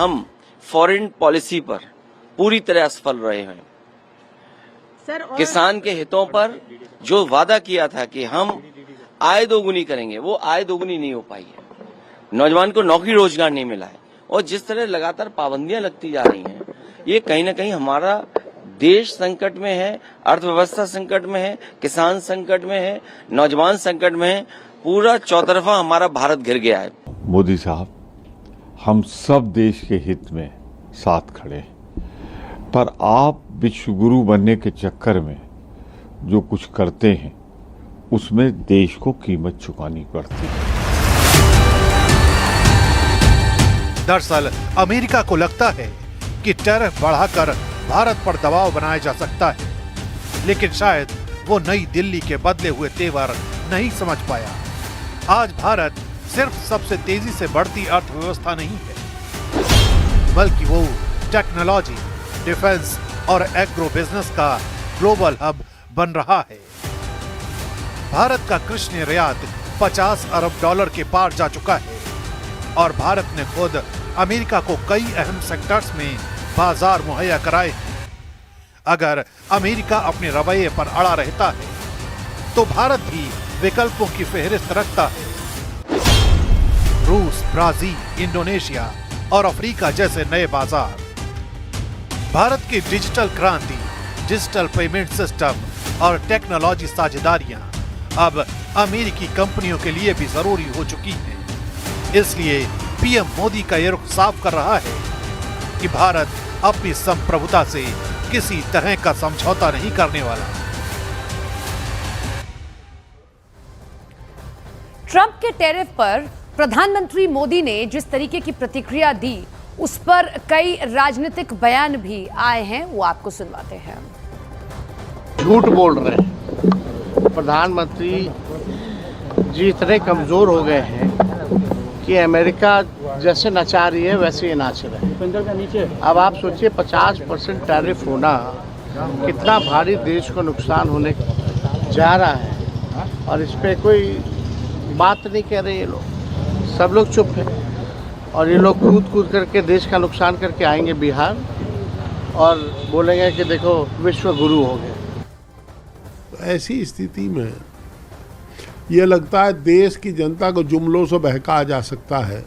हम foreign policy पर पूरी तरह असफल रहे हैं। किसान के हितों पर जो वादा किया था कि हम आय दोगुनी करेंगे, वो आय दोगुनी नहीं हो पाई है। नौजवान को नौकरी रोजगार नहीं मिला है और जिस तरह लगातार पाबंदियां लगती जा रही हैं, ये कहीं ना कहीं हमारा देश संकट में है, अर्थव्यवस्था संकट में है, किसान संकट में है, नौजवान संकट में है, पूरा चौतरफा हमारा भारत घिर गया है। मोदी साहब, हम सब देश के हित में साथ खड़े हैं, पर आप विश्व गुरु बनने के चक्कर में जो कुछ करते हैं उसमें देश को कीमत चुकानी पड़ती है। दरअसल अमेरिका को लगता है कि टैरिफ बढ़ाकर भारत पर दबाव बनाया जा सकता है, लेकिन शायद वो नई दिल्ली के बदले हुए तेवर नहीं समझ पाया। आज भारत सिर्फ सबसे तेजी से बढ़ती अर्थव्यवस्था नहीं है, बल्कि वो टेक्नोलॉजी, डिफेंस और एग्रो बिजनेस का ग्लोबल हब बन रहा है। भारत का कृषि निर्यात 50 अरब डॉलर के पार जा चुका है और भारत ने खुद अमेरिका को कई अहम सेक्टर्स में बाजार मुहैया कराए हैं। अगर अमेरिका अपने रवैये पर अड़ा रहता है तो भारत भी विकल्पों की फेहरिस्त रखता है। रूस, ब्राजील, इंडोनेशिया और अफ्रीका जैसे नए बाजार, भारत की डिजिटल क्रांति, डिजिटल पेमेंट सिस्टम और टेक्नोलॉजी साझेदारियां अब अमेरिकी कंपनियों के लिए भी जरूरी हो चुकी हैं। इसलिए पीएम मोदी का ये रुख साफ कर रहा है कि भारत अपनी संप्रभुता से किसी तरह का समझौता नहीं करने वाला। ट्रंप के टैरिफ पर प्रधानमंत्री मोदी ने जिस तरीके की प्रतिक्रिया दी, उस पर कई राजनीतिक बयान भी आए हैं, वो आपको सुनवाते हैं। झूठ बोल रहे हैं। प्रधानमंत्री जी इतने कमजोर हो गए हैं कि अमेरिका जैसे नचा रही है वैसे ही नाच रहे हैं। अब आप सोचिए 50% टैरिफ होना कितना भारी देश को नुकसान होने जा रहा है, और इस पे कोई बात नहीं कह रहे ये लोग। सब लोग चुप हैं और ये लोग कूद करके देश का नुकसान करके आएंगे बिहार और बोलेंगे कि देखो विश्व गुरु हो गए। ऐसी स्थिति में यह लगता है देश की जनता को जुमलों से बहकाया जा सकता है,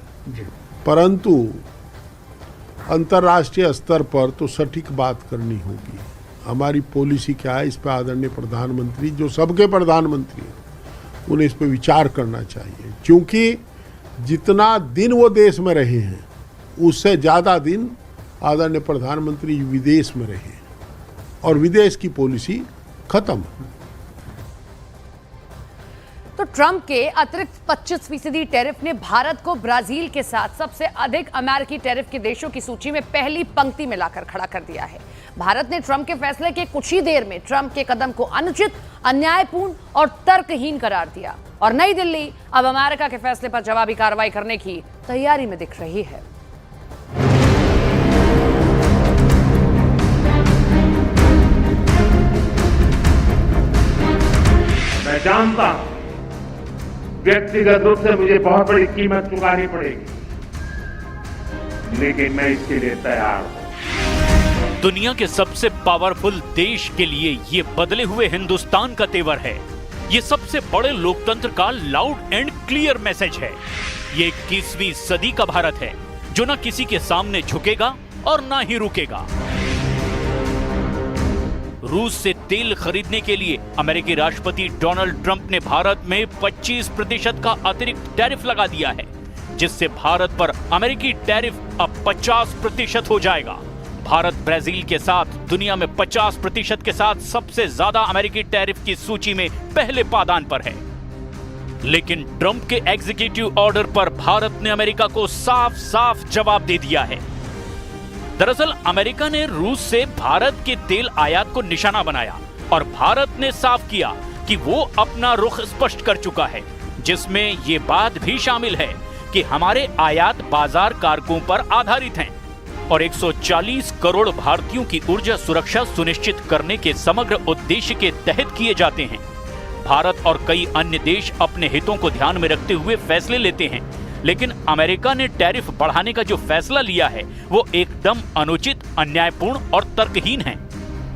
परंतु अंतर्राष्ट्रीय स्तर पर तो सटीक बात करनी होगी। हमारी पॉलिसी क्या है, इस पर आदरणीय प्रधानमंत्री, जो सबके प्रधानमंत्री हैं, उन्हें इस पर विचार करना चाहिए, क्योंकि जितना दिन वो देश में रहे हैं उससे ज़्यादा दिन आदरणीय प्रधानमंत्री विदेश में रहे हैं और विदेश की पॉलिसी खत्म। तो ट्रंप के अतिरिक्त 25% टैरिफ ने भारत को ब्राजील के साथ सबसे अधिक अमेरिकी टैरिफ के देशों की सूची में पहली पंक्ति में लाकर खड़ा कर दिया है। भारत ने ट्रंप के फैसले के कुछ ही देर में ट्रंप के कदम को अनुचित, अन्यायपूर्ण और तर्कहीन करार दिया और नई दिल्ली अब अमेरिका के फैसले पर जवाबी कार्रवाई करने की तैयारी में दिख रही है। मैं जानता हूं व्यक्तिगत रूप से मुझे बहुत बड़ी कीमत चुकानी पड़ेगी, लेकिन मैं इसके लिए तैयार हूं। दुनिया के सबसे पावरफुल देश के लिए ये बदले हुए हिंदुस्तान का तेवर है। ये सबसे बड़े लोकतंत्र का लाउड एंड क्लियर मैसेज है। ये 21वीं सदी का भारत है जो न किसी के सामने झुकेगा और ना ही रुकेगा। रूस से तेल खरीदने के लिए अमेरिकी राष्ट्रपति डोनाल्ड ट्रंप ने भारत में 25% का अतिरिक्त टैरिफ लगा दिया है, जिससे भारत पर अमेरिकी टैरिफ अब 50% हो जाएगा। भारत ब्राजील के साथ दुनिया में 50% के साथ सबसे ज्यादा अमेरिकी टैरिफ की सूची में पहले पायदान पर है। लेकिन ट्रंप के एग्जीक्यूटिव ऑर्डर पर भारत ने अमेरिका को साफ साफ जवाब दे दिया है। दरअसल अमेरिका ने रूस से भारत के तेल आयात को निशाना बनाया और भारत ने साफ किया कि वो अपना रुख स्पष्ट कर चुका है, जिसमें ये बात भी शामिल है कि हमारे आयात बाजार कारकों पर आधारित हैं और 140 करोड़ भारतीयों की ऊर्जा सुरक्षा सुनिश्चित करने के समग्र उद्देश्य के तहत किए जाते हैं। भारत और कई अन्य देश अपने हितों को ध्यान में रखते हुए फैसले लेते हैं, लेकिन अमेरिका ने टैरिफ बढ़ाने का जो फैसला लिया है वो एकदम अनुचित, अन्यायपूर्ण और तर्कहीन है।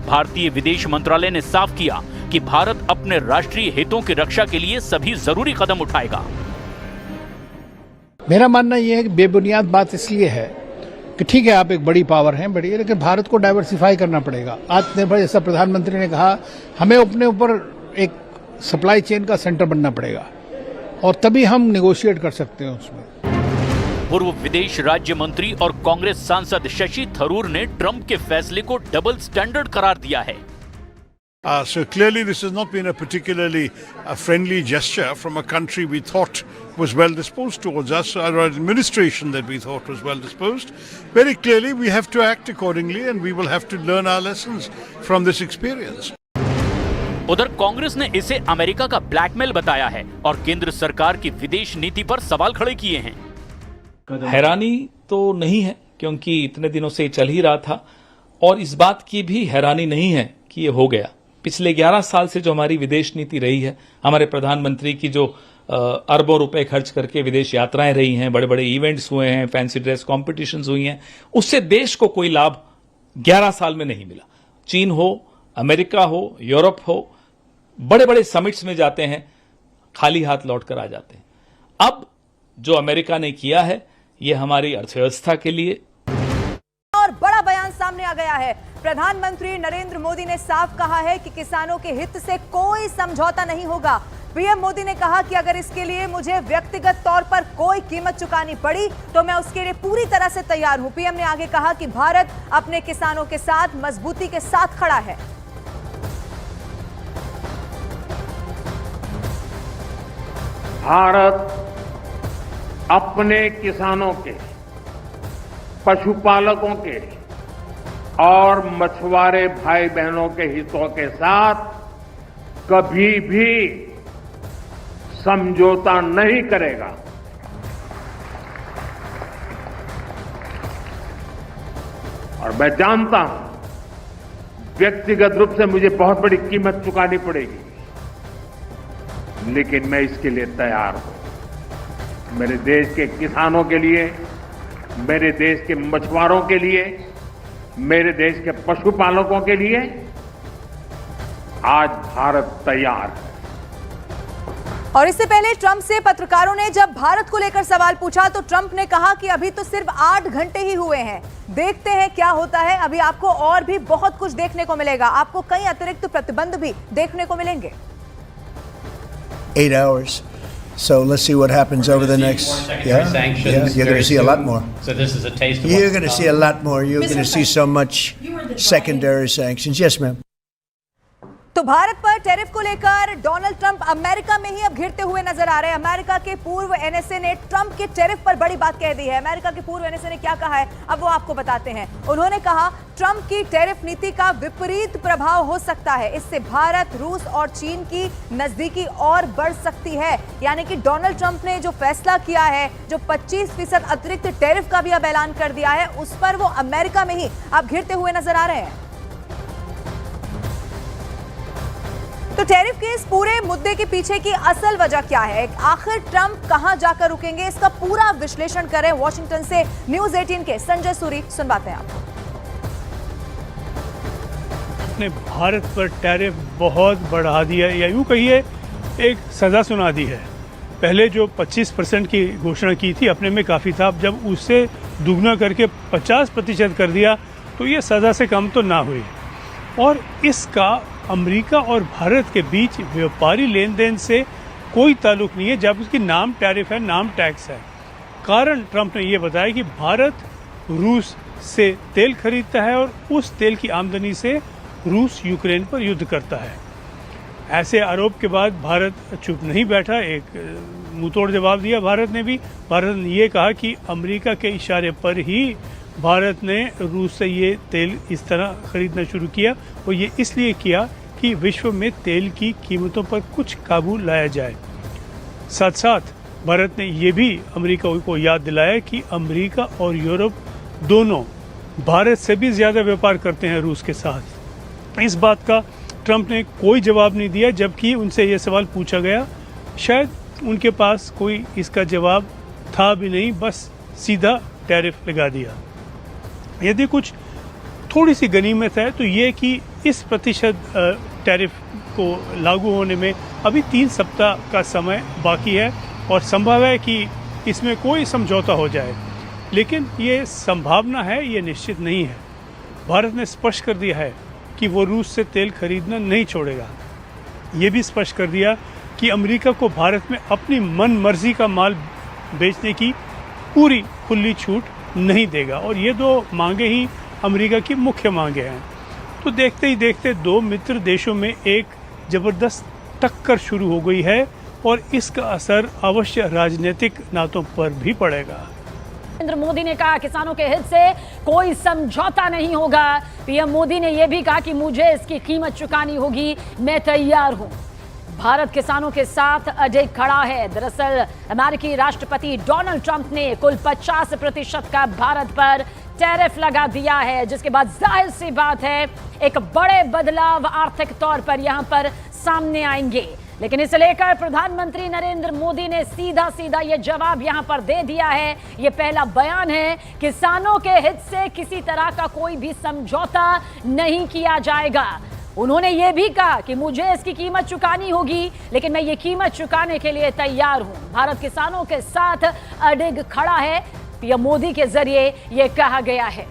भारतीय विदेश मंत्रालय ने साफ किया कि भारत अपने राष्ट्रीय हितों की रक्षा के लिए सभी जरूरी कदम उठाएगा। मेरा मानना यह है कि बेबुनियाद बात इसलिए है कि ठीक है, आप एक बड़ी पावर हैं, बड़ी है, लेकिन भारत को डाइवर्सिफाई करना पड़ेगा। आत्मनिर्भर, जैसा प्रधानमंत्री ने कहा, हमें अपने ऊपर एक सप्लाई चेन का सेंटर बनना पड़ेगा और तभी हम नेगोशिएट कर सकते हैं उसमें। पूर्व विदेश राज्य मंत्री और कांग्रेस सांसद शशि थरूर ने ट्रंप के फैसले को डबल स्टैंडर्ड करार दिया है। So clearly this has not been a particularly friendly gesture from a country we thought was well disposed towards us, or an administration that we thought was well disposed. Very clearly we have to act accordingly and we will have to learn our lessons from this experience. उधर कांग्रेस ने इसे America का blackmail बताया है और केंद्र सरकार की विदेश नीति पर सवाल खड़े किए हैं। हैरानी तो नहीं है क्योंकि इतने दिनों से चल ही रहा था, और इस बात की भी हैरानी नहीं है कि ये हो गया। पिछले 11 साल से जो हमारी विदेश नीति रही है, हमारे प्रधानमंत्री की जो अरबों रुपए खर्च करके विदेश यात्राएं रही हैं, बड़े बड़े इवेंट्स हुए हैं, फैंसी ड्रेस कॉम्पिटिशन्स हुई हैं, उससे देश को कोई लाभ 11 साल में नहीं मिला। चीन हो, अमेरिका हो, यूरोप हो, बड़े बड़े समिट्स में जाते हैं, खाली हाथ लौटकर आ जाते हैं। अब जो अमेरिका ने किया है, ये हमारी अर्थव्यवस्था के लिए और बड़ा बयान सामने आ गया है। प्रधानमंत्री नरेंद्र मोदी ने साफ कहा है कि किसानों के हित से कोई समझौता नहीं होगा। पीएम मोदी ने कहा कि अगर इसके लिए मुझे व्यक्तिगत तौर पर कोई कीमत चुकानी पड़ी तो मैं उसके लिए पूरी तरह से तैयार हूं। पीएम ने आगे कहा कि भारत अपने किसानों के साथ मजबूती के साथ खड़ा है। भारत अपने किसानों के, पशुपालकों के और मछुआरे भाई बहनों के हितों के साथ कभी भी समझौता नहीं करेगा। और मैं जानता हूं व्यक्तिगत रूप से मुझे बहुत बड़ी कीमत चुकानी पड़ेगी, लेकिन मैं इसके लिए तैयार हूं। मेरे देश के किसानों के लिए, मेरे देश के मछुआरों के लिए, मेरे देश के पशुपालकों के लिए आज भारत तैयार है। और इससे पहले ट्रंप से पत्रकारों ने जब भारत को लेकर सवाल पूछा तो ट्रंप ने कहा कि अभी तो सिर्फ 8 घंटे ही हुए हैं, देखते हैं क्या होता है। अभी आपको और भी बहुत कुछ देखने को मिलेगा, आपको कई अतिरिक्त प्रतिबंध भी देखने को मिलेंगे। 8 hours. So let's see what happens over the next. Yeah, you're going to see a lot more. So this is a taste of. You're going to see a lot more. You're going to see so much secondary sanctions. Yes, ma'am. तो भारत पर tariff को लेकर Donald Trump America में ही अब घिरते हुए नजर आ रहे हैं। अमेरिका के पूर्व एनएसए ने ट्रंप के टैरिफ पर बड़ी बात कह दी है। अमेरिका के पूर्व एनएसए ने क्या कहा है, अब वो आपको बताते हैं। उन्होंने कहा ट्रंप की टैरिफ नीति का विपरीत प्रभाव हो सकता है, इससे भारत, रूस और चीन की नजदीकी और बढ़ सकती है। यानी कि डोनाल्ड ट्रंप ने जो फैसला किया है, जो 25% अतिरिक्त टैरिफ का भी अब ऐलान कर दिया है, उस पर वो अमेरिका में ही अब घिरते हुए नजर आ रहे हैं। तो टैरिफ के इस पूरे मुद्दे के पीछे की असल वजह क्या है, आखिर ट्रंप कहां जाकर रुकेंगे, इसका पूरा विश्लेषण करें वॉशिंगटन से न्यूज 18 के संजय सूरी सुनवाते हैं आपको। ने भारत पर टैरिफ बहुत बढ़ा दिया, या यूं कहिए एक सजा सुना दी है। पहले जो 25% की घोषणा की थी अपने में काफ़ी था, अब जब उससे दुगना करके 50% कर दिया तो ये सजा से कम तो ना हुई। और इसका अमेरिका और भारत के बीच व्यापारी लेन देन से कोई ताल्लुक नहीं है, जब उसकी नाम टैरिफ है, नाम टैक्स है। कारण ट्रंप ने ये बताया कि भारत रूस से तेल खरीदता है और उस तेल की आमदनी से रूस यूक्रेन पर युद्ध करता है। ऐसे आरोप के बाद भारत चुप नहीं बैठा, एक मुंहतोड़ जवाब दिया भारत ने भी। भारत ने ये कहा कि अमेरिका के इशारे पर ही भारत ने रूस से ये तेल इस तरह खरीदना शुरू किया, और ये इसलिए किया कि विश्व में तेल की कीमतों पर कुछ काबू लाया जाए। साथ साथ भारत ने ये भी अमेरिका को याद दिलाया कि अमेरिका और यूरोप दोनों भारत से भी ज़्यादा व्यापार करते हैं रूस के साथ। इस बात का ट्रंप ने कोई जवाब नहीं दिया, जबकि उनसे ये सवाल पूछा गया, शायद उनके पास कोई इसका जवाब था भी नहीं, बस सीधा टैरिफ लगा दिया। यदि कुछ थोड़ी सी गनीमत है तो ये कि इस प्रतिशत टैरिफ को लागू होने में अभी 3 सप्ताह का समय बाकी है और संभव है कि इसमें कोई समझौता हो जाए, लेकिन ये संभावना है, ये निश्चित नहीं है। भारत ने स्पष्ट कर दिया है कि वो रूस से तेल खरीदना नहीं छोड़ेगा। ये भी स्पष्ट कर दिया कि अमेरिका को भारत में अपनी मन मर्जी का माल बेचने की पूरी खुली छूट नहीं देगा और ये 2 मांगे ही अमेरिका की मुख्य मांगे हैं। तो देखते ही देखते 2 मित्र देशों में एक ज़बरदस्त टक्कर शुरू हो गई है और इसका असर अवश्य राजनीतिक नातों पर भी पड़ेगा। नरेंद्र मोदी ने कहा किसानों के हित से कोई समझौता नहीं होगा। पीएम मोदी ने यह भी कहा कि मुझे इसकी कीमत चुकानी होगी, मैं तैयार हूं। भारत किसानों के साथ अडिग खड़ा है। दरअसल अमेरिकी राष्ट्रपति डोनाल्ड ट्रंप ने कुल 50% का भारत पर टैरिफ लगा दिया है, जिसके बाद जाहिर सी बात है एक बड़े बदलाव आर्थिक तौर पर यहां पर सामने आएंगे। लेकिन इसे लेकर प्रधानमंत्री नरेंद्र मोदी ने सीधा सीधा ये जवाब यहां पर दे दिया है। ये पहला बयान है, किसानों के हित से किसी तरह का कोई भी समझौता नहीं किया जाएगा। उन्होंने ये भी कहा कि मुझे इसकी कीमत चुकानी होगी, लेकिन मैं ये कीमत चुकाने के लिए तैयार हूं। भारत किसानों के साथ अडिग खड़ा है, पीएम मोदी के जरिए ये कहा गया है।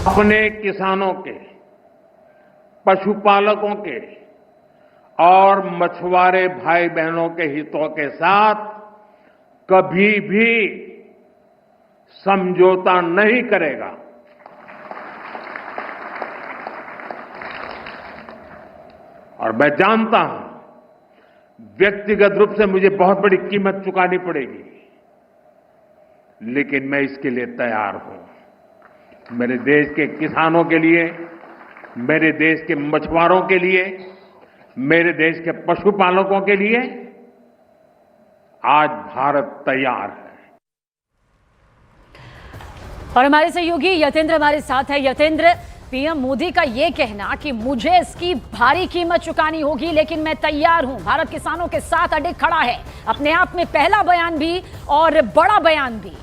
अपने किसानों के, पशुपालकों के और मछुआरे भाई बहनों के हितों के साथ कभी भी समझौता नहीं करेगा। और मैं जानता हूं व्यक्तिगत रूप से मुझे बहुत बड़ी कीमत चुकानी पड़ेगी, लेकिन मैं इसके लिए तैयार हूं। मेरे देश के किसानों के लिए, मेरे देश के मछुआरों के लिए, मेरे देश के पशुपालकों के लिए आज भारत तैयार है। और हमारे सहयोगी यतेंद्र हमारे साथ है। यतेंद्र, पीएम मोदी का ये कहना कि मुझे इसकी भारी कीमत चुकानी होगी, लेकिन मैं तैयार हूं, भारत किसानों के साथ अडिग खड़ा है, अपने आप में पहला बयान भी और बड़ा बयान भी।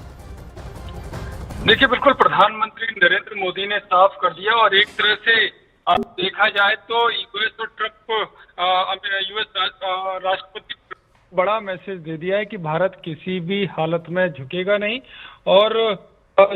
देखिए, बिल्कुल प्रधानमंत्री नरेंद्र मोदी ने साफ कर दिया और एक तरह से देखा जाए तो यूएस और ट्रंप यूएस राष्ट्रपति बड़ा मैसेज दे दिया है कि भारत किसी भी हालत में झुकेगा नहीं और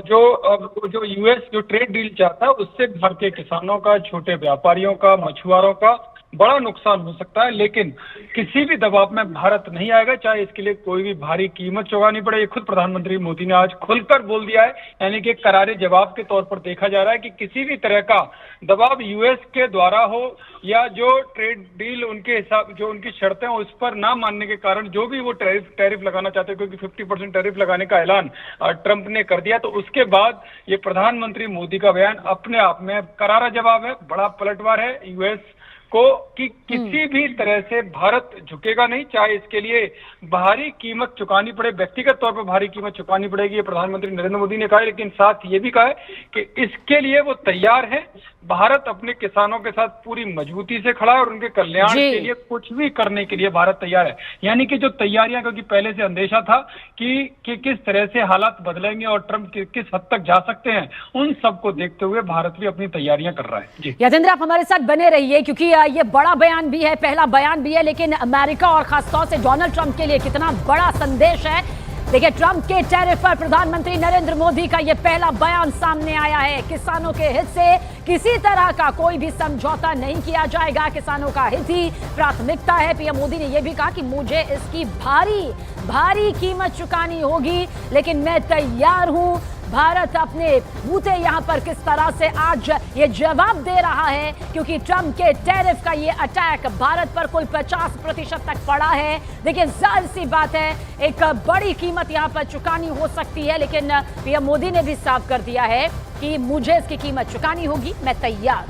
जो यूएस जो ट्रेड डील चाहता है उससे भारतीय किसानों का, छोटे व्यापारियों का, मछुआरों का बड़ा नुकसान हो सकता है, लेकिन किसी भी दबाव में भारत नहीं आएगा, चाहे इसके लिए कोई भी भारी कीमत चुकानी पड़े। ये खुद प्रधानमंत्री मोदी ने आज खुलकर बोल दिया है, यानी कि करारे जवाब के तौर पर देखा जा रहा है कि किसी भी तरह का दबाव यूएस के द्वारा हो या जो ट्रेड डील उनके हिसाब, जो उनकी शर्तें हैं उस पर ना मानने के कारण जो भी वो टैरिफ लगाना चाहते हैं, क्योंकि 50% टैरिफ लगाने का ऐलान ट्रंप ने कर दिया, तो उसके बाद ये प्रधानमंत्री मोदी का बयान अपने आप में करारा जवाब है, बड़ा पलटवार है यूएस को कि किसी भी तरह से भारत झुकेगा नहीं, चाहे इसके लिए भारी कीमत चुकानी पड़े, व्यक्तिगत तौर पर भारी कीमत चुकानी पड़ेगी, ये प्रधानमंत्री नरेंद्र मोदी ने कहा। लेकिन साथ ये भी कहा है कि इसके लिए वो तैयार है, भारत अपने किसानों के साथ पूरी मजबूती से खड़ा है और उनके कल्याण के लिए कुछ भी करने के लिए भारत तैयार है। यानी कि जो तैयारियां, क्योंकि पहले से अंदेशा था कि किस तरह से हालात बदलेंगे और ट्रंप किस हद तक जा सकते हैं, उन सबको देखते हुए भारत भी अपनी तैयारियां कर रहा है। जी यतेंद्र, आप हमारे साथ बने रहिए, क्योंकि ये बड़ा बयान भी है, पहला बयान भी है, लेकिन अमेरिका और खासतौर से डोनाल्ड ट्रंप के लिए कितना बड़ा संदेश है। देखिए, ट्रंप के टैरिफ पर प्रधानमंत्री नरेंद्र मोदी का यह पहला बयान सामने आया है। किसानों के हित से किसी तरह का कोई भी समझौता नहीं किया जाएगा, किसानों का हित ही प्राथमिकता है। पीएम मोदी ने यह भी कहा कि मुझे इसकी भारी कीमत चुकानी होगी, लेकिन मैं तैयार हूं। भारत अपने बूते यहां पर किस तरह से आज ये जवाब दे रहा है, क्योंकि ट्रंप के टैरिफ का ये अटैक भारत पर कुल 50% तक पड़ा है। देखिए, जाहिर सी बात है एक बड़ी कीमत यहां पर चुकानी हो सकती है, लेकिन पीएम मोदी ने भी साफ कर दिया है कि मुझे इसकी कीमत चुकानी होगी, मैं तैयार।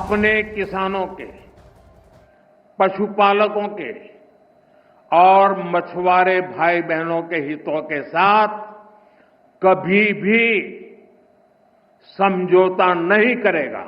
अपने किसानों के, पशुपालकों के और मछुआरे भाई बहनों के हितों के साथ कभी भी समझौता नहीं करेगा।